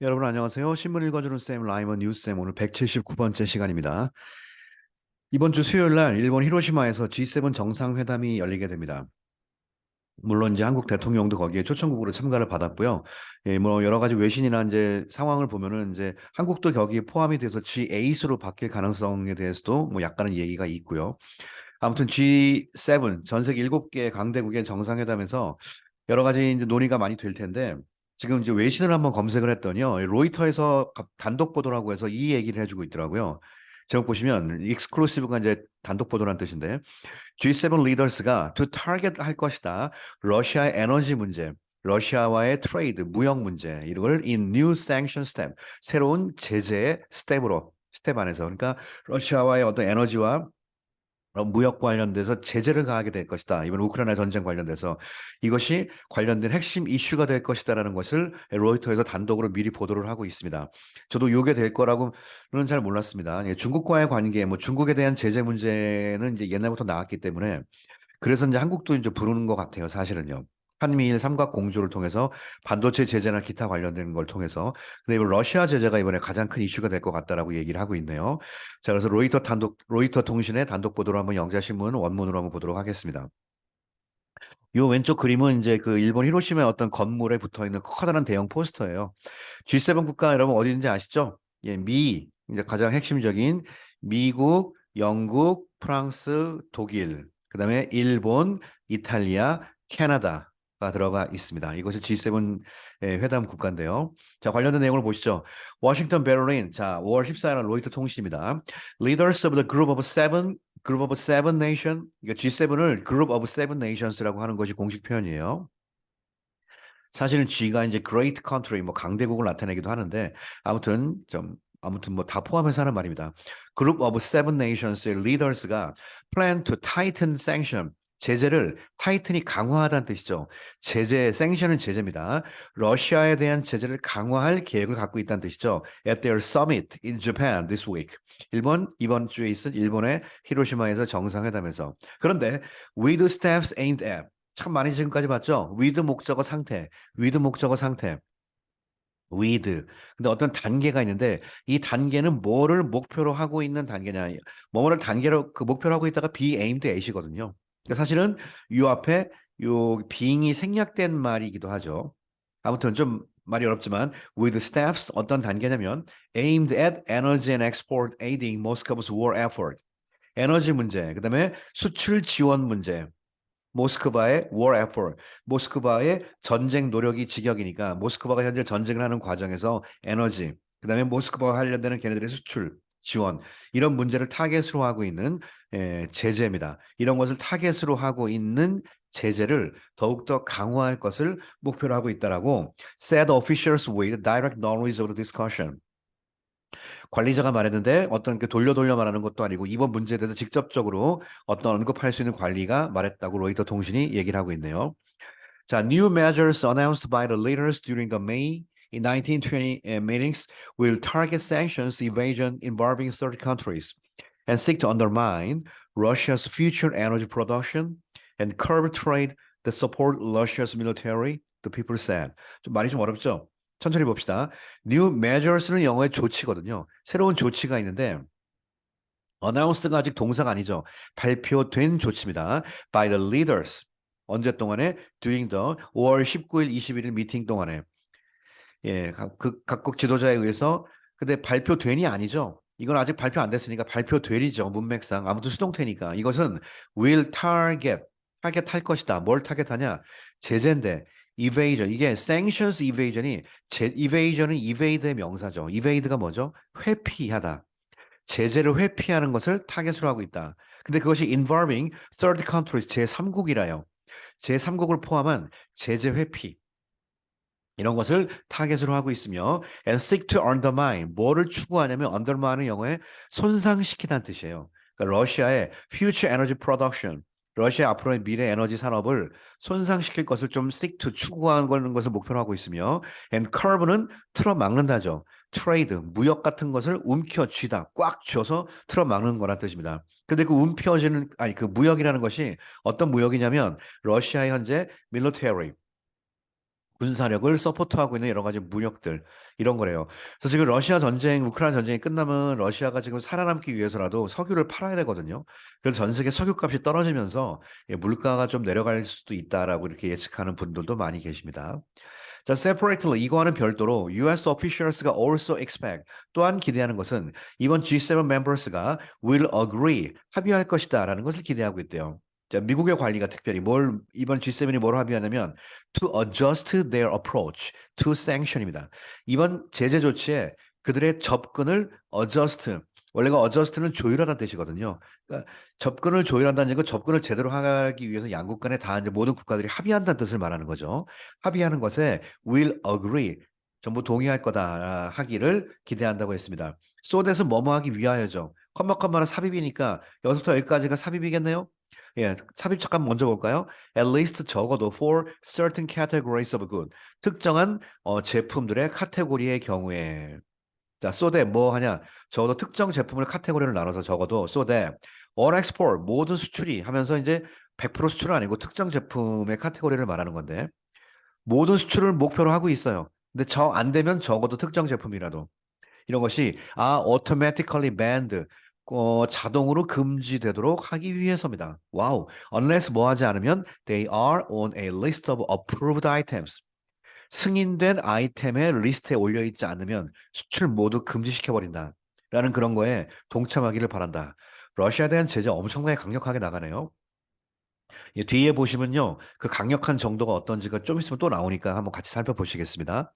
여러분 안녕하세요. 신문 읽어주는 쌤 라이먼 뉴스쌤 오늘 179번째 시간입니다. 이번 주 수요일 날 일본 히로시마에서 G7 정상회담이 열리게 됩니다. 물론 이제 한국 대통령도 거기에 초청국으로 참가를 받았고요. 예, 뭐 여러 가지 외신이나 이제 상황을 보면은 이제 한국도 거기에 포함이 돼서 G8으로 바뀔 가능성에 대해서도 뭐 약간은 얘기가 있고요. 아무튼 G7 전 세계 7개 강대국의 정상회담에서 여러 가지 이제 논의가 많이 될 텐데 지금 이제 외신을 한번 검색을 했더니요. 로이터에서 단독 보도라고 해서 이 얘기를 해주고 있더라고요. 제목 보시면 익스클루시브가 이제 단독 보도란 뜻인데 G7 리더스가 to target 할 것이다. 러시아의 에너지 문제, 러시아와의 트레이드, 무역 문제 이걸 in new sanction step 새로운 제재 스텝으로 스텝 안에서 그러니까 러시아와의 어떤 에너지와 무역 관련돼서 제재를 가하게 될 것이다. 이번 우크라이나 전쟁 관련돼서 이것이 관련된 핵심 이슈가 될 것이다라는 것을 로이터에서 단독으로 미리 보도를 하고 있습니다. 저도 요게 될 거라고는 잘 몰랐습니다. 예, 중국과의 관계, 뭐 중국에 대한 제재 문제는 이제 옛날부터 나왔기 때문에 그래서 이제 한국도 이제 부르는 것 같아요, 사실은요. 한미일 삼각 공조를 통해서 반도체 제재나 기타 관련된 걸 통해서. 근데 이번 러시아 제재가 이번에 가장 큰 이슈가 될 것 같다라고 얘기를 하고 있네요. 자, 그래서 로이터 통신의 단독 보도로 한번 영자신문 원문으로 한번 보도록 하겠습니다. 요 왼쪽 그림은 이제 그 일본 히로시마의 어떤 건물에 붙어 있는 커다란 대형 포스터예요. G7 국가 여러분 어디 있는지 아시죠? 예, 이제 가장 핵심적인 미국, 영국, 프랑스, 독일, 그다음에 일본, 이탈리아, 캐나다가 들어가 있습니다. 이것이 G7 회담 국가인데요. 자, 관련된 내용을 보시죠. 워싱턴, 베를린. 자, 5월 14일 로이터 통신입니다. Leaders of the Group of Seven Nation. 그러니까 G7을 Group of Seven Nations라고 하는 것이 공식 표현이에요. 사실은 G가 이제 Great Country, 뭐 강대국을 나타내기도 하는데 아무튼 뭐 다 포함해서 하는 말입니다. Group of Seven Nations의 leaders가 plan to tighten sanction, 제재를 타이튼이 강화하다는 뜻이죠. sanction은 제재입니다. 러시아에 대한 제재를 강화할 계획을 갖고 있다는 뜻이죠. At their summit in Japan this week. 이번 주에 있은 일본의 히로시마에서 정상회담에서. 그런데 with steps aimed at 참 많이 지금까지 봤죠? with 목적어 상태, with. 근데 어떤 단계가 있는데 이 단계는 뭐를 목표로 하고 있는 단계냐? 뭐뭐를 단계로 그 목표로 하고 있다가 be aimed at이거든요. 그러니까 사실은 요 앞에 요 being이 생략된 말이기도 하죠. 아무튼 좀 말이 어렵지만 with steps 어떤 단계냐면 aimed at energy and export aiding Moscow's war effort. 에너지 문제, 그다음에 수출 지원 문제, 모스크바의 war effort, 모스크바의 전쟁 노력이 직역이니까 모스크바가 현재 전쟁을 하는 과정에서 에너지, 그다음에 모스크바와 관련되는 걔네들의 수출, 지원 이런 문제를 타겟으로 하고 있는 제재입니다. 이런 것을 타겟으로 하고 있는 제재를 더욱더 강화할 것을 목표로 하고 있다라고 said officials with direct knowledge of the discussion. 관리자가 말했는데 어떤 그 돌려 말하는 것도 아니고 이번 문제에 대해서 직접적으로 어떤 언급할 수 있는 관리가 말했다고 로이터 통신이 얘기를 하고 있네요. 자, new measures announced by the leaders during the May in 1920 meetings will target sanctions evasion involving third countries and seek to undermine Russia's future energy production and curb trade that support Russia's military, the people said. 좀 말이 좀 어렵죠? 천천히 봅시다. New measures는 영어의 조치거든요. 새로운 조치가 있는데 announced가 아직 동사가 아니죠. 발표된 조치입니다. By the leaders. 언제 동안에? During the 5월 19일, 21일 미팅 동안에. 예, 각국 지도자에 의해서 근데 발표된이 아니죠. 이건 아직 발표 안 됐으니까 발표되리죠. 문맥상. 아무튼 수동태니까. 이것은 will target 할 것이다. 뭘 타겟하냐? 제재인데 evasion. 이게 sanctions evasion이 evasion은 evade의 명사죠. evade가 뭐죠? 회피하다. 제재를 회피하는 것을 타겟으로 하고 있다. 근데 그것이 involving third countries 제3국이라요. 제3국을 포함한 제재 회피. 이런 것을 타겟으로 하고 있으며 and seek to undermine 뭐를 추구하냐면 undermine은 영어에 손상시키다는 뜻이에요. 그러니까 러시아의 future energy production 러시아 앞으로의 미래 에너지 산업을 손상시킬 것을 좀 seek to 추구하는 것을 목표로 하고 있으며 and curb는 틀어막는다죠. trade 무역 같은 것을 움켜쥐다 꽉 쥐어서 틀어막는 거란 뜻입니다. 근데 그 움켜쥐는 아니 그 무역이라는 것이 어떤 무역이냐면 러시아의 현재 military 군사력을 서포트하고 있는 여러 가지 무력들 이런 거래요. 그래서 지금 러시아 전쟁, 우크라이나 전쟁이 끝나면 러시아가 지금 살아남기 위해서라도 석유를 팔아야 되거든요. 그래서 전 세계 석유값이 떨어지면서 물가가 좀 내려갈 수도 있다라고 이렇게 예측하는 분들도 많이 계십니다. 자, separately 이거와는 별도로 US officials가 also expect 또한 기대하는 것은 이번 G7 members가 will agree 합의할 것이다라는 것을 기대하고 있대요. 자, 미국의 관리가 특별히 이번 G7이 뭘 합의하냐면 to adjust their approach to sanction입니다. 이번 제재 조치에 그들의 접근을 adjust 원래가 adjust는 조율하다는 뜻이거든요. 그러니까 접근을 조율한다는 얘기는 접근을 제대로 하기 위해서 양국 간에 다 이제 모든 국가들이 합의한다는 뜻을 말하는 거죠. 합의하는 것에 will agree 전부 동의할 거다 하기를 기대한다고 했습니다. so that은 뭐뭐 하기 위하여죠. 컴마는 삽입이니까 여기서부터 여기까지가 삽입이겠네요. 예, 삽입 잠깐 먼저 볼까요? At least 적어도 for certain categories of good. 특정한 제품들의 카테고리의 경우에 자, so that 뭐 하냐? 적어도 특정 제품을 카테고리를 나눠서 적어도 so that all export 모든 수출이 하면서 이제 100% 수출은 아니고 특정 제품의 카테고리를 말하는 건데 모든 수출을 목표로 하고 있어요. 근데 안 되면 적어도 특정 제품이라도 이런 것이 automatically banned 자동으로 금지되도록 하기 위해서입니다. 와우. unless 뭐 하지 않으면 they are on a list of approved items. 승인된 아이템의 리스트에 올려 있지 않으면 수출 모두 금지시켜 버린다. 라는 그런 거에 동참하기를 바란다. 러시아에 대한 제재 엄청나게 강력하게 나가네요. 예, 뒤에 보시면요. 그 강력한 정도가 어떤지가 좀 있으면 또 나오니까 한번 같이 살펴보시겠습니다.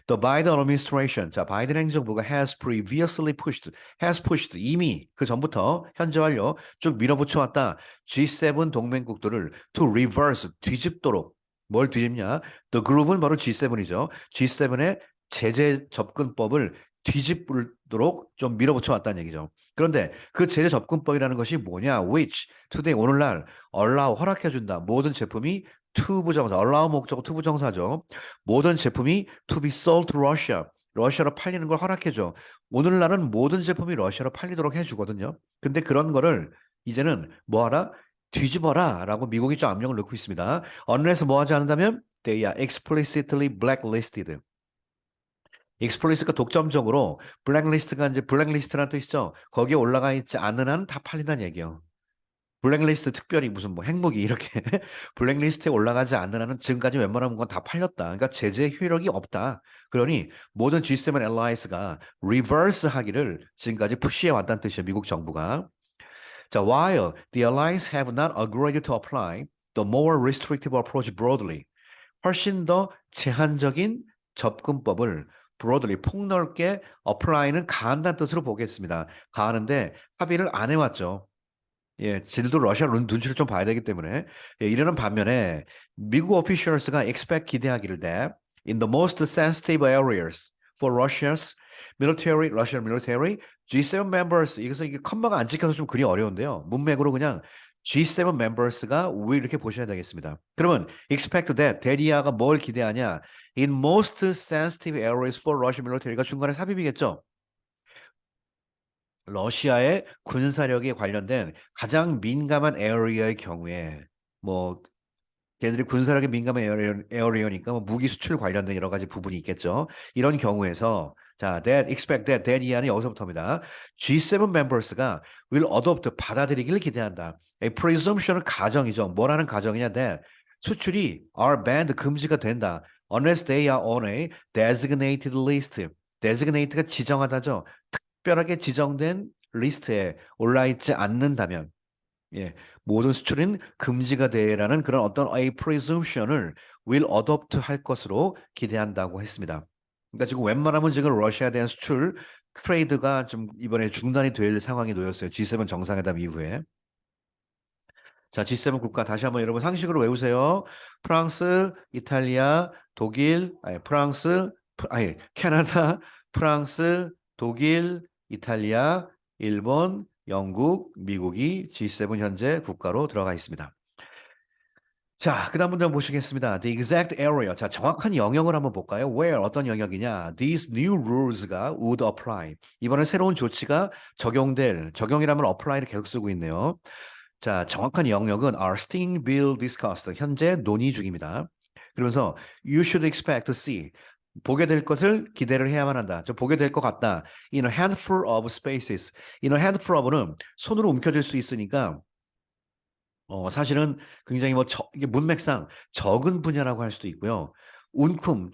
The Biden administration, 자, 바이든 행정부가 has pushed, 이미 그 전부터 현재 완료 쭉 밀어붙여 왔다. G7 동맹국들을 to reverse, 뒤집도록. 뭘 뒤집냐? The group은 바로 G7이죠. G7의 제재 접근법을 뒤집도록 좀 밀어붙여 왔다는 얘기죠. 그런데 그 제재 접근법이라는 것이 뭐냐? Which, today, 오늘날 allow, 허락해준다. 모든 제품이 to 부정사, allow 목적어 to 부정사죠. 모든 제품이 to be sold to Russia. 러시아로 팔리는 걸 허락해줘. 오늘날은 모든 제품이 러시아로 팔리도록 해주거든요. 근데 그런 거를 이제는 뭐하라? 뒤집어라 라고 미국이 좀 압력을 넣고 있습니다. unless 뭐 하지 않는다면 they are explicitly blacklisted. 익스플리스가 독점적으로 블랙리스트가 이제 블랙리스트라는 뜻이죠. 거기에 올라가 있지 않는 한 다 팔린다는 얘기예요. 블랙리스트 특별히 무슨 뭐 핵무기 이렇게 블랙리스트에 올라가지 않는 한은 지금까지 웬만한 건 다 팔렸다. 그러니까 제재 효력이 없다. 그러니 모든 G7 allies가 리버스 하기를 지금까지 푸시해 왔다는 뜻이에요. 미국 정부가. 자, while the allies have not agreed to apply the more restrictive approach broadly. 훨씬 더 제한적인 접근법을 broadly 폭넓게 apply는 가한다는 뜻으로 보겠습니다. 가하는데 합의를 안 해왔죠. 예, 지들도 러시아 눈치를 좀 봐야 되기 때문에 예, 이러는 반면에 미국 officials가 expect 기대하기를 that in the most sensitive areas for Russian military, G7 members 이것은 이게 컴마가 안 찍혀서 좀 그리 어려운데요. 문맥으로 그냥 G7 members가 will 이렇게 보셔야 되겠습니다. 그러면 expect that 대리아가 뭘 기대하냐? In most sensitive areas for Russian military가 중간에 삽입이겠죠. 러시아의 군사력에 관련된 가장 민감한 에어리어의 경우에 뭐 걔들이 군사력에 민감한 에어리어니까 뭐 무기 수출 관련된 여러 가지 부분이 있겠죠. 이런 경우에서 자, that expect that 이하는 여기서부터입니다. G7 members가 will adopt 받아들이기를 기대한다. A presumption은 가정이죠. 뭐라는 가정이냐? that 수출이 are banned 금지가 된다. Unless they are on a designated list. designate가 지정하다죠. 특별하게 지정된 리스트에 올라 있지 않는다면 예, 모든 수출은 금지가 되라는 그런 어떤 a presumption을 will adopt 할 것으로 기대한다고 했습니다. 그러니까 지금 웬만하면 지금 러시아에 대한 수출 트레이드가 좀 이번에 중단이 될 상황이 놓였어요. G7 정상회담 이후에. 자, G7 국가 다시 한번 여러분 상식으로 외우세요. 프랑스, 이탈리아, 독일, 캐나다, 프랑스, 독일, 이탈리아, 일본, 영국, 미국이 G7 현재 국가로 들어가 있습니다. 자, 그 다음 문제 한번 보시겠습니다. The exact area. 자, 정확한 영역을 한번 볼까요? Where, 어떤 영역이냐? These new rules가 would apply. 이번에 새로운 조치가 적용이라면 apply를 계속 쓰고 있네요. 자, 정확한 영역은 are still being discussed. 현재 논의 중입니다. 그러면서 you should expect to see. 보게 될 것을 기대를 해야만 한다. 저 보게 될 것 같다. In a handful of spaces. In a handful of는 손으로 움켜쥘 수 있으니까 사실은 굉장히 이게 문맥상 적은 분야라고 할 수도 있고요. 운큼,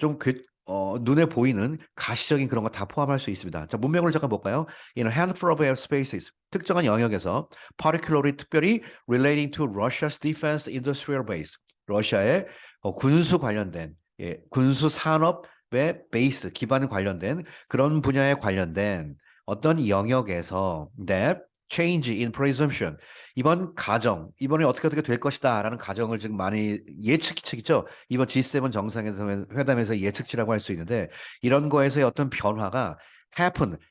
눈에 보이는 가시적인 그런 거 다 포함할 수 있습니다. 자, 문맥을 잠깐 볼까요? In a handful of airspaces, 특정한 영역에서, particularly 특별히 relating to Russia's defense industrial base, 러시아의 군수 관련된, 군수 산업의 베이스, 기반 관련된 그런 분야에 관련된 어떤 영역에서 that change in presumption 이번에 어떻게 될 것이다라는 가정을 지금 많이 예측치겠죠. 이번 G7 정상회담에서 예측치라고 할 수 있는데 이런 거에서의 어떤 변화가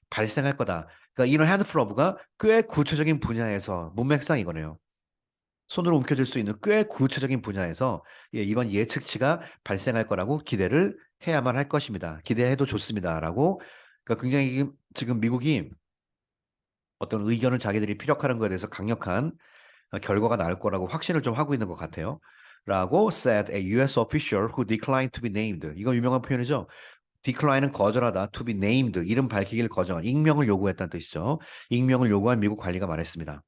발생할 거다. 그러니까 이런 handfulof가 꽤 구체적인 분야에서 문맥상 이거네요. 손으로 움켜쥘 수 있는 꽤 구체적인 분야에서 이번 예측치가 발생할 거라고 기대를 해야만 할 것입니다. 기대해도 좋습니다라고. 그러니까 굉장히 지금 미국이 어떤 의견을 자기들이 피력하는 거에 대해서 강력한 결과가 나올 거라고 확신을 좀 하고 있는 것 같아요. 라고 said a US official who declined to be named. 이거 유명한 표현이죠. decline은 거절하다, to be named, 이름 밝히기를 거절한, 익명을 요구했다는 뜻이죠. 익명을 요구한 미국 관리가 말했습니다.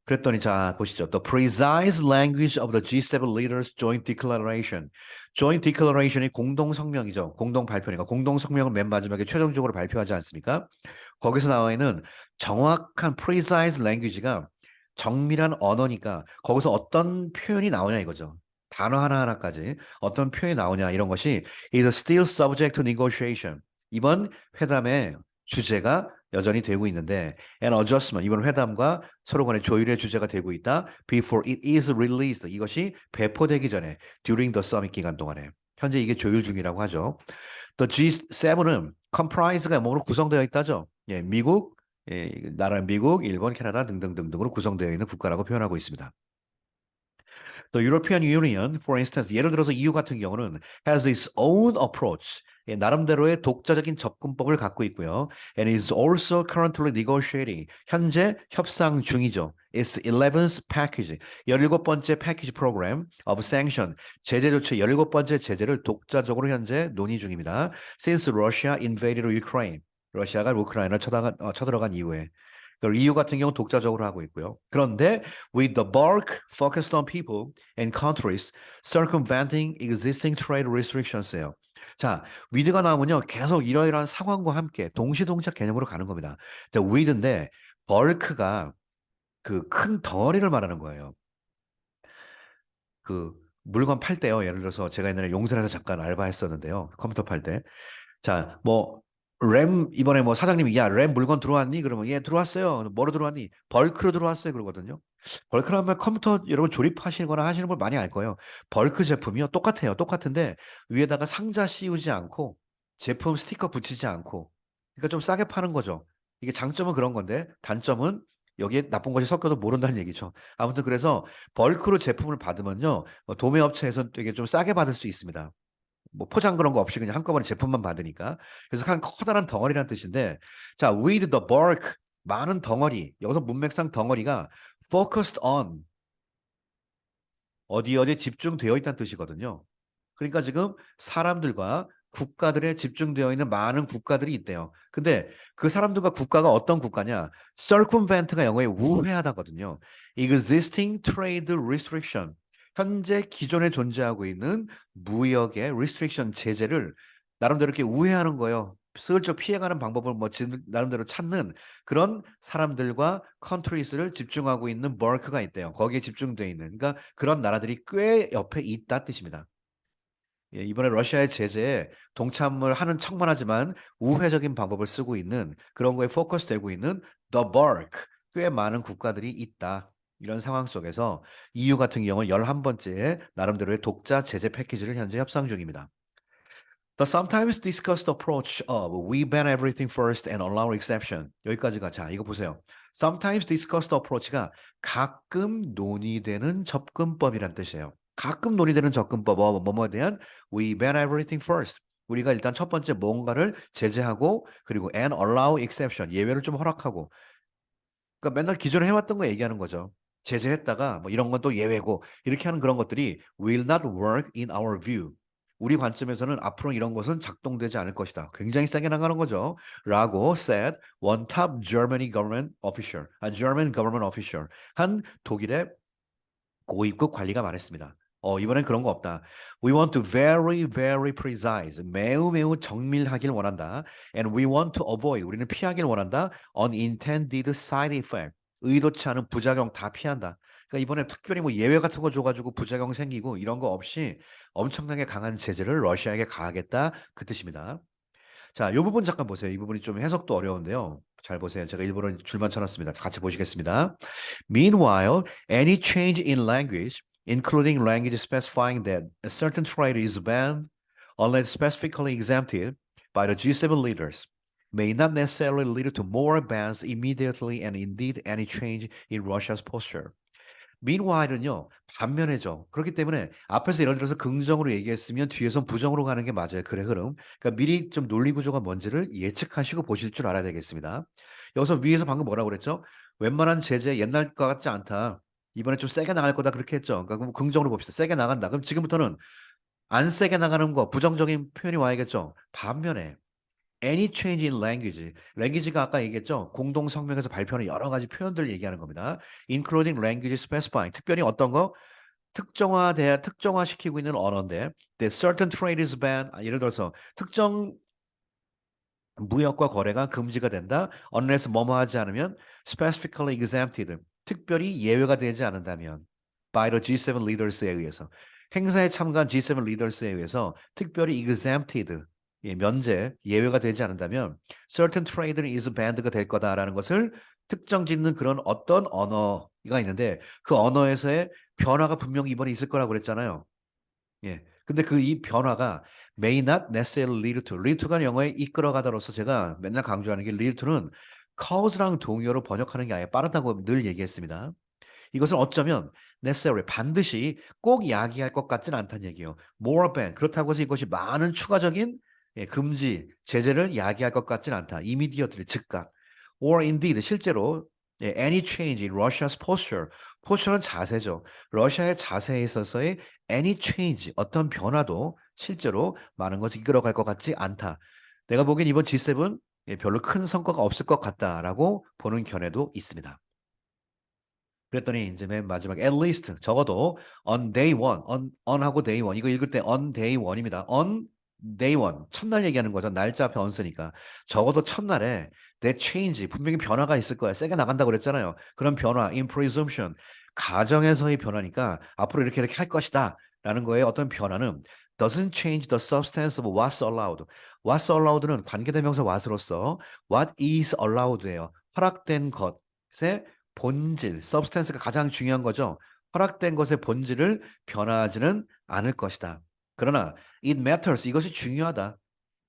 그랬더니 자 보시죠. The precise language of the G7 leaders joint declaration. joint declaration이 공동 성명이죠. 공동 발표니까 공동 성명을 맨 마지막에 최종적으로 발표하지 않습니까? 거기서 나와 있는 정확한 precise language가 정밀한 언어니까 거기서 어떤 표현이 나오냐 이거죠. 단어 하나하나까지 어떤 표현이 나오냐 이런 것이 is still subject to negotiation. 이번 회담의 주제가 여전히 되고 있는데 and adjustment 이번 회담과 서로 간의 조율의 주제가 되고 있다. Before it is released 이것이 배포되기 전에 during the summit 기간 동안에 현재 이게 조율 중이라고 하죠. The G7은 comprise가 뭐로 구성되어 있다죠. 미국, 나라 미국, 일본, 캐나다 등등등등으로 구성되어 있는 국가라고 표현하고 있습니다. The European Union, for instance, 예를 들어서 EU 같은 경우는 has its own approach. 나름대로의 독자적인 접근법을 갖고 있고요. And is also currently negotiating. 현재 협상 중이죠. Its 11th package. 17번째 패키지 프로그램 of sanction. 제재 조치 17번째 제재를 독자적으로 현재 논의 중입니다. Since Russia invaded Ukraine. 러시아가 우크라이나를 쳐들어간 이후에. EU 같은 경우 독자적으로 하고 있고요. 그런데 with the bulk focused on people and countries circumventing existing trade restrictions예요. 자, with가 나오면요. 계속 이러이러한 상황과 함께 동시동작 개념으로 가는 겁니다. 자, with인데 bulk가 그 큰 덩어리를 말하는 거예요. 그 물건 팔 때요. 예를 들어서 제가 옛날에 용산에서 잠깐 알바했었는데요. 컴퓨터 팔 때. 자, 램, 이번에 사장님이, 야, 램 물건 들어왔니? 그러면, 예, 들어왔어요. 뭐로 들어왔니? 벌크로 들어왔어요. 그러거든요. 벌크라면 컴퓨터 여러분 조립하시거나 하시는 분 많이 알 거예요. 벌크 제품이요. 똑같아요. 똑같은데, 위에다가 상자 씌우지 않고, 제품 스티커 붙이지 않고, 그러니까 좀 싸게 파는 거죠. 이게 장점은 그런 건데, 단점은 여기에 나쁜 것이 섞여도 모른다는 얘기죠. 아무튼 그래서 벌크로 제품을 받으면요, 도매업체에서는 되게 좀 싸게 받을 수 있습니다. 포장 그런 거 없이 그냥 한꺼번에 제품만 받으니까. 그래서 한 커다란 덩어리라는 뜻인데, 자, with the bulk, 많은 덩어리. 여기서 문맥상 덩어리가 focused on, 어디에 집중되어 있다는 뜻이거든요. 그러니까 지금 사람들과 국가들에 집중되어 있는 많은 국가들이 있대요. 근데 그 사람들과 국가가 어떤 국가냐? circumvent가 영어에 우회하다거든요. existing trade restriction. 현재 기존에 존재하고 있는 무역의 restriction 제재를 나름대로 이렇게 우회하는 거예요. 슬쩍 피해가는 방법을 나름대로 찾는 그런 사람들과 컨트리스를 집중하고 있는 bulk가 있대요. 거기에 집중되어 있는. 그러니까 그런 나라들이 꽤 옆에 있다 뜻입니다. 이번에 러시아의 제재에 동참을 하는 척만 하지만 우회적인 방법을 쓰고 있는 그런 거에 포커스되고 있는 the bulk, 꽤 많은 국가들이 있다. 이런 상황 속에서 EU 같은 경우는 11번째 나름대로의 독자 제재 패키지를 현재 협상 중입니다. The sometimes discussed approach of we ban everything first and allow exception. 여기까지가 자, 이거 보세요. Sometimes discussed approach가 가끔 논의되는 접근법이란 뜻이에요. 가끔 논의되는 접근법, 뭐뭐에 대한 we ban everything first. 우리가 일단 첫 번째 뭔가를 제재하고 그리고 and allow exception, 예외를 좀 허락하고. 그러니까 맨날 기존에 해왔던 거 얘기하는 거죠. 제재했다가 뭐 이런 건 또 예외고 이렇게 하는 그런 것들이 will not work in our view. 우리 관점에서는 앞으로 이런 것은 작동되지 않을 것이다. 굉장히 세게 나가는 거죠. 라고 said one top Germany government official. German government official. 한 독일의 고위급 관리가 말했습니다. 이번엔 그런 거 없다. We want to very, very precise. 매우 매우 정밀하길 원한다. And we want to avoid. 우리는 피하길 원한다. Unintended side effect. 의도치 않은 부작용 다 피한다. 그러니까 이번에 특별히 뭐 예외 같은 거 줘가지고 부작용 생기고 이런 거 없이 엄청나게 강한 제재를 러시아에게 가하겠다. 그 뜻입니다. 자, 이 부분 잠깐 보세요. 이 부분이 좀 해석도 어려운데요. 잘 보세요. 제가 일부러 줄만 쳐놨습니다. 같이 보시겠습니다. Meanwhile, any change in language, including language specifying that a certain trade is banned unless specifically exempted by the G7 leaders, may not necessarily lead to more bans immediately and indeed any change in Russia's posture. meanwhile은요, 반면에죠. 그렇기 때문에 앞에서 예를 들어서 긍정으로 얘기했으면 뒤에선 부정으로 가는 게 맞아요. 글의 흐름. 그러니까 미리 좀 논리 구조가 뭔지를 예측하시고 보실 줄 알아야 되겠습니다. 여기서 위에서 방금 뭐라고 그랬죠? 웬만한 제재 옛날 것 같지 않다. 이번에 좀 세게 나갈 거다 그렇게 했죠. 그러니까 그럼 긍정으로 봅시다. 세게 나간다. 그럼 지금부터는 안 세게 나가는 거 부정적인 표현이 와야겠죠. 반면에 any change in language. language가 아까 얘기했죠. 공동 성명에서 발표하는 여러 가지 표현들을 얘기하는 겁니다. including language specifying. 특별히 어떤 거 특정화시키고 있는 언어인데 the certain trade is banned. 예를 들어서 특정 무역과 거래가 금지가 된다. unless 뭐뭐 하지 않으면 specifically exempted. 특별히 예외가 되지 않는다면 by the G7 leaders에 의해서 행사에 참가한 G7 leaders에 의해서 특별히 exempted 면제 예외가 되지 않는다면 certain trade is banned가 될 거다라는 것을 특정 짓는 그런 어떤 언어가 있는데 그 언어에서의 변화가 분명히 이번에 있을 거라고 그랬잖아요. 예. 근데 그 이 변화가 may not necessarily lead to. lead to가 영어에 이끌어가다로서 제가 맨날 강조하는 게 lead to는 cause랑 동의어로 번역하는 게 아예 빠르다고 늘 얘기했습니다. 이것은 어쩌면 necessary 반드시 꼭 야기할 것 같진 않다는 얘기예요. more ban 그렇다고 해서 이것이 많은 추가적인 금지, 제재를 야기할 것 같진 않다. immediately 즉각. or indeed 실제로 any change in Russia's posture. posture는 자세죠. 러시아의 자세에 있어서의 any change 어떤 변화도 실제로 많은 것을 이끌어갈 것 같지 않다. 내가 보기엔 이번 G7 별로 큰 성과가 없을 것 같다라고 보는 견해도 있습니다. 그랬더니 이제 맨 마지막에 at least 적어도 on day one, on하고 day one 이거 읽을 때 on day one입니다. on day one 첫날 얘기하는 거죠. 날짜 앞에 on 쓰니까 적어도 첫날에 that change 분명히 변화가 있을 거야. 세게 나간다고 그랬잖아요. 그런 변화 in presumption 가정에서의 변화니까 앞으로 이렇게 이렇게 할 것이다라는 거에 어떤 변화는 doesn't change the substance of what's allowed. what's allowed는 관계대명사 what으로서 what is allowed예요. 허락된 것의 본질, substance가 가장 중요한 거죠. 허락된 것의 본질을 변화하지는 않을 것이다. 그러나 it matters 이것이 중요하다.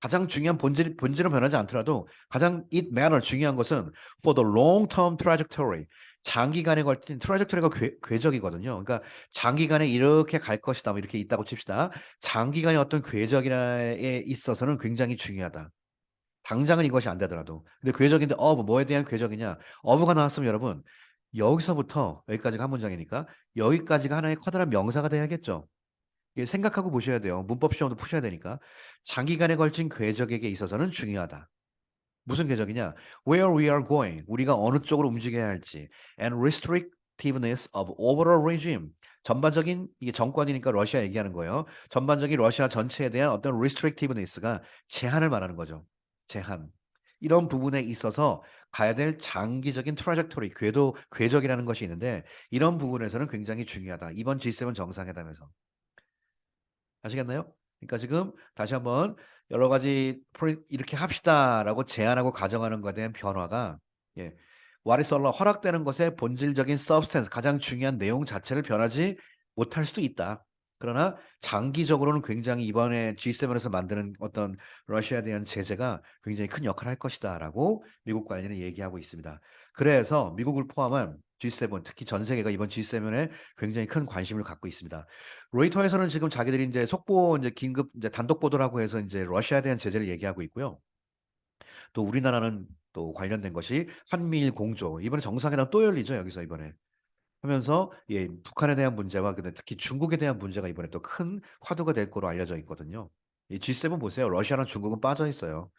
가장 중요한 본질은 변하지 않더라도 가장 it matter 중요한 것은 for the long term trajectory 장기간에 걸친 트라젝토리가 궤적이거든요. 그러니까 장기간에 이렇게 갈 것이다. 뭐 이렇게 있다고 칩시다. 장기간의 어떤 궤적에 있어서는 굉장히 중요하다. 당장은 이것이 안 되더라도. 근데 궤적인데 뭐에 대한 궤적이냐? 어부가 나왔으면 여러분 여기서부터 여기까지가 한 문장이니까 여기까지가 하나의 커다란 명사가 돼야겠죠. 이게 생각하고 보셔야 돼요. 문법 시험도 푸셔야 되니까. 장기간에 걸친 궤적에게 있어서는 중요하다. 무슨 궤적이냐? Where we are going. 우리가 어느 쪽으로 움직여야 할지. And restrictiveness of overall regime. 전반적인 이게 정권이니까 러시아 얘기하는 거예요. 전반적인 러시아 전체에 대한 어떤 restrictiveness가 제한을 말하는 거죠. 제한. 이런 부분에 있어서 가야 될 장기적인 트라젝토리, 궤적이라는 것이 있는데 이런 부분에서는 굉장히 중요하다. 이번 G7 정상회담에서. 아시겠나요? 그러니까 지금 다시 한번 여러 가지 이렇게 합시다라고 제안하고 가정하는 것에 대한 변화가 예. what is allowed 허락되는 것의 본질적인 substance 가장 중요한 내용 자체를 변하지 못할 수도 있다. 그러나 장기적으로는 굉장히 이번에 G7에서 만드는 어떤 러시아에 대한 제재가 굉장히 큰 역할을 할 것이다라고 미국 관련이 얘기하고 있습니다. 그래서 미국을 포함한 G7 특히 전 세계가 이번 G7에 굉장히 큰 관심을 갖고 있습니다. 로이터에서는 지금 자기들이 이제 속보 이제 긴급 이제 단독 보도라고 해서 이제 러시아에 대한 제재를 얘기하고 있고요. 또 우리나라는 또 관련된 것이 한미일 공조 이번에 정상회담 또 열리죠 여기서 이번에 하면서 예, 북한에 대한 문제와 근데 특히 중국에 대한 문제가 이번에 또 큰 화두가 될 거로 알려져 있거든요. 이 G7 보세요. 러시아랑 중국은 빠져 있어요.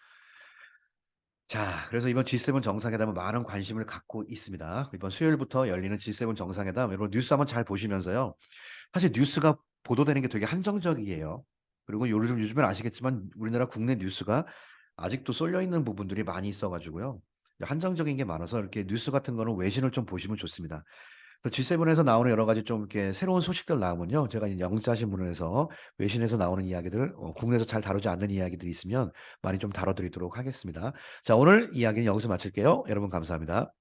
자, 그래서 이번 G7 정상회담은 많은 관심을 갖고 있습니다. 이번 수요일부터 열리는 G7 정상회담, 여러분 뉴스 한번 잘 보시면서요. 사실 뉴스가 보도되는 게 되게 한정적이에요. 그리고 요즘엔 아시겠지만 우리나라 국내 뉴스가 아직도 쏠려 있는 부분들이 많이 있어가지고요. 한정적인 게 많아서 이렇게 뉴스 같은 거는 외신을 좀 보시면 좋습니다. G7에서 나오는 여러 가지 좀 이렇게 새로운 소식들 나오면요. 제가 이 영자신문에서 외신에서 나오는 이야기들, 국내에서 잘 다루지 않는 이야기들이 있으면 많이 좀 다뤄드리도록 하겠습니다. 자, 오늘 이야기는 여기서 마칠게요. 여러분 감사합니다.